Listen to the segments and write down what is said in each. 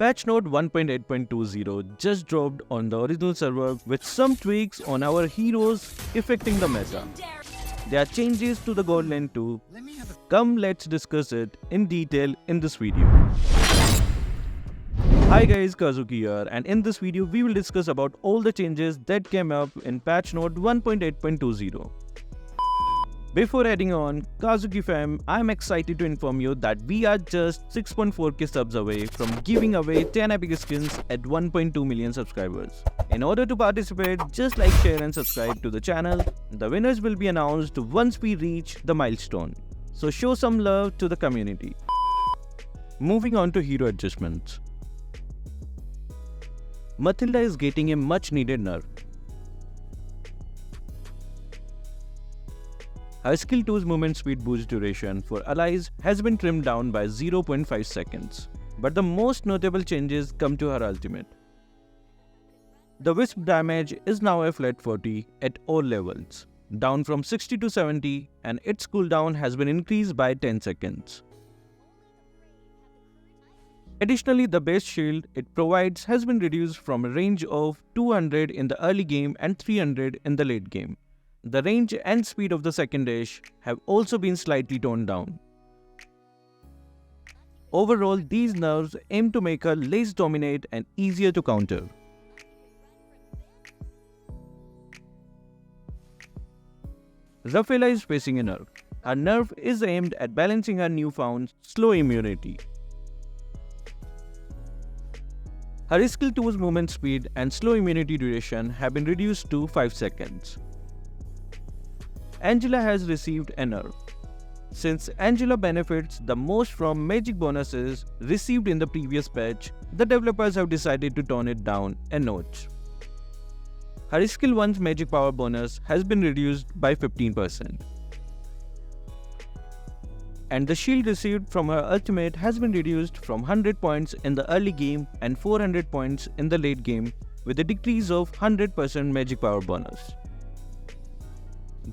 Patch note 1.8.20 just dropped on the original server with some tweaks on our heroes affecting the meta. There are changes to the god lane too. Come, let's discuss it in detail in this video. Hi guys, Kazuki here, and in this video we will discuss about all the changes that came up in patch note 1.8.20. Before heading on, Kazuki fam, I am excited to inform you that we are just 6.4k subs away from giving away 10 epic skins at 1.2 million subscribers. In order to participate, just like, share and subscribe to the channel. The winners will be announced once we reach the milestone. So show some love to the community. Moving on to hero adjustments. Matilda is getting a much needed nerf. Her skill 2's movement speed boost duration for allies has been trimmed down by 0.5 seconds, but the most notable changes come to her ultimate. The wisp damage is now a flat 40 at all levels, down from 60 to 70, and its cooldown has been increased by 10 seconds. Additionally, the base shield it provides has been reduced from a range of 200 in the early game and 300 in the late game. The range and speed of the second dash have also been slightly toned down. Overall, these nerfs aim to make her less dominant and easier to counter. Rafaela is facing a nerf. Her nerf is aimed at balancing her newfound slow immunity. Her skill 2's movement speed and slow immunity duration have been reduced to 5 seconds. Angela has received a nerf. Since Angela benefits the most from magic bonuses received in the previous patch, the developers have decided to tone it down a notch. Her skill 1's magic power bonus has been reduced by 15%. And the shield received from her ultimate has been reduced from 100 points in the early game and 400 points in the late game, with a decrease of 100% magic power bonus.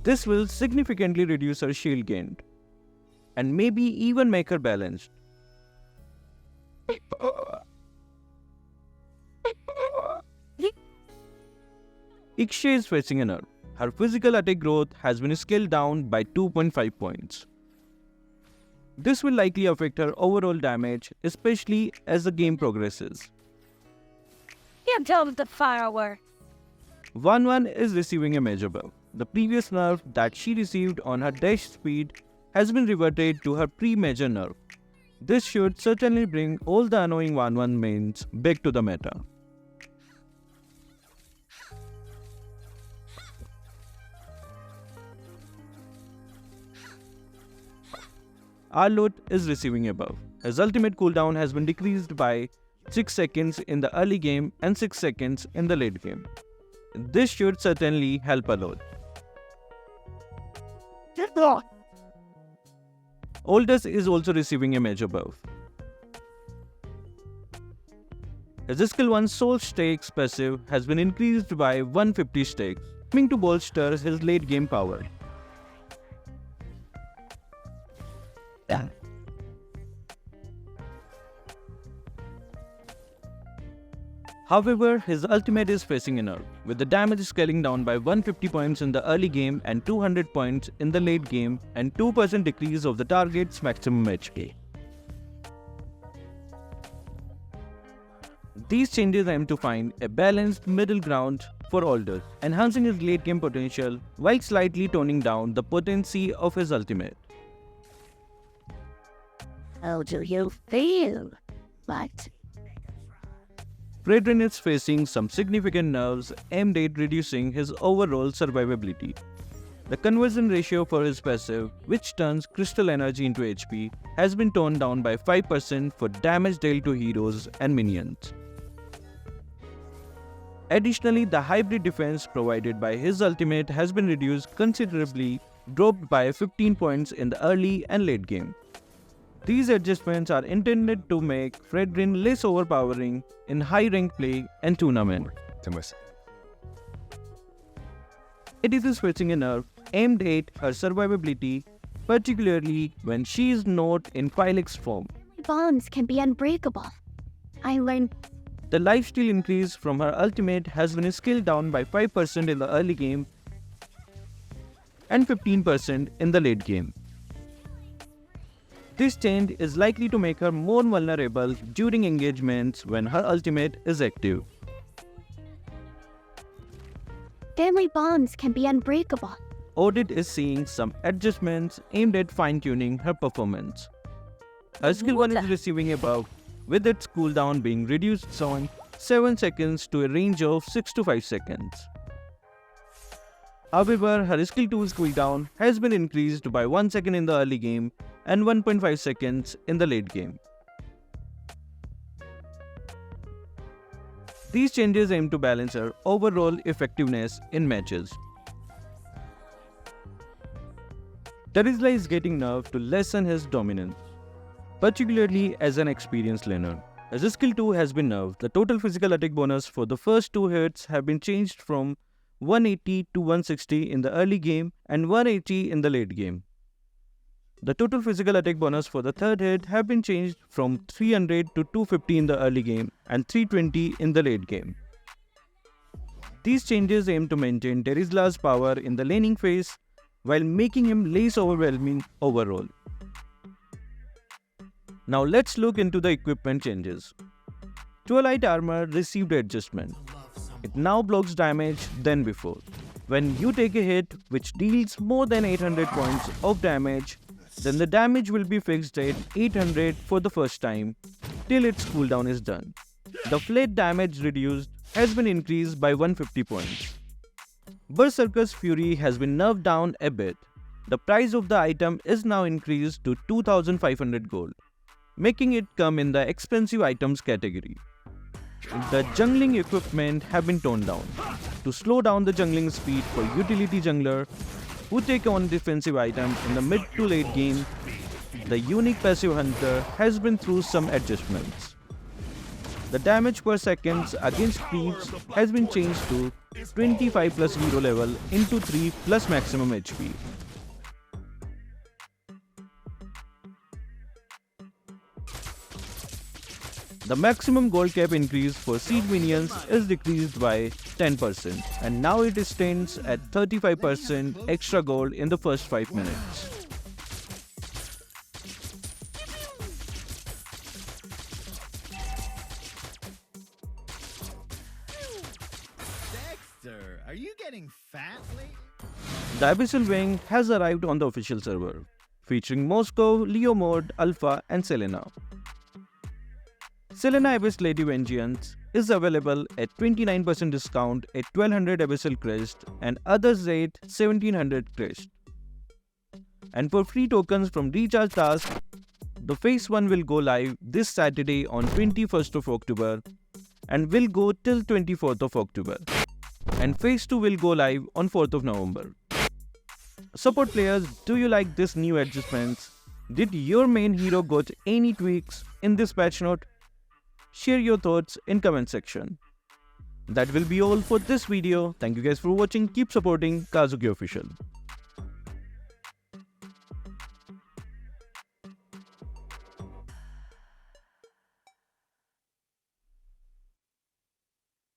This will significantly reduce her shield gained, and maybe even make her balanced. Ixia is facing a nerf. Her physical attack growth has been scaled down by 2.5 points. This will likely affect her overall damage, especially as the game progresses. Can't tell the fireworks. 1-1 is receiving a major buff. The previous nerf that she received on her dash speed has been reverted to her pre-major nerf. This should certainly bring all the annoying 1-1 mains back to the meta. Aldous is receiving a buff. His ultimate cooldown has been decreased by 6 seconds in the early game and 6 seconds in the late game. This should certainly help a lot. Aldous is also receiving a major buff. His skill 1 soul stakes passive has been increased by 150 stakes, aiming to bolster his late game power. However, his ultimate is facing a nerf, with the damage scaling down by 150 points in the early game and 200 points in the late game, and 2% decrease of the target's maximum HP. These changes aim to find a balanced middle ground for Aldous, enhancing his late game potential while slightly toning down the potency of his ultimate. How do you feel? What? Fredrinn is facing some significant nerfs aimed at reducing his overall survivability. The conversion ratio for his passive, which turns crystal energy into HP, has been toned down by 5% for damage dealt to heroes and minions. Additionally, the hybrid defense provided by his ultimate has been reduced considerably, dropped by 15 points in the early and late game. These adjustments are intended to make Fredrinn less overpowering in high-rank play and tournament. It is facing a nerf aimed at her survivability, particularly when she is not in Pylex form. Bonds can be unbreakable. I learned The lifesteal increase from her ultimate has been scaled down by 5% in the early game and 15% in the late game. This change is likely to make her more vulnerable during engagements when her ultimate is active. deadly bombs can be unbreakable. Audit is seeing some adjustments aimed at fine-tuning her performance. Her skill 1 is receiving a buff, with its cooldown being reduced from 7 seconds to a range of 6 to 5 seconds. However, her skill 2's cooldown has been increased by 1 second in the early game and 1.5 seconds in the late game. These changes aim to balance her overall effectiveness in matches. Terizla is getting nerfed to lessen his dominance, particularly as an experienced laner. As his skill 2 has been nerfed, the total physical attack bonus for the first 2 hits have been changed from 180 to 160 in the early game and 180 in the late game. The total physical attack bonus for the third hit have been changed from 300 to 250 in the early game and 320 in the late game. These changes aim to maintain Terizla's power in the laning phase while making him less overwhelming overall. Now let's look into the equipment changes. Twilight armor received adjustment. It now blocks damage than before. When you take a hit which deals more than 800 points of damage, then the damage will be fixed at 800 for the first time till its cooldown is done. The flat damage reduced has been increased by 150 points. Berserker's Fury has been nerfed down a bit. The price of the item is now increased to 2500 gold, making it come in the expensive items category. The jungling equipment have been toned down to slow down the jungling speed for utility jungler who take on defensive items in the mid to late game. The unique passive hunter has been through some adjustments. The damage per seconds against creeps has been changed to 25 plus hero level into 3 plus maximum HP. The maximum gold cap increase for siege minions is decreased by 10% and now it stands at 35% extra gold in the first 5 minutes. Dexter, are you getting fat lately? The Abyssal wing has arrived on the official server, featuring Moscow, Leo Mode, Alpha and Selena. Selena Abyss Lady Vengeance is available at 29% discount at 1200 Abyssal Crest and others at 1700 Crest. And for free tokens from Recharge Task, the Phase 1 will go live this Saturday on 21st of October and will go till 24th of October. And Phase 2 will go live on 4th of November. Support players, do you like this new adjustments? Did your main hero got any tweaks in this patch note? Share your thoughts in comment section. That will be all for this video. Thank you guys for watching. Keep supporting Kazuki Official.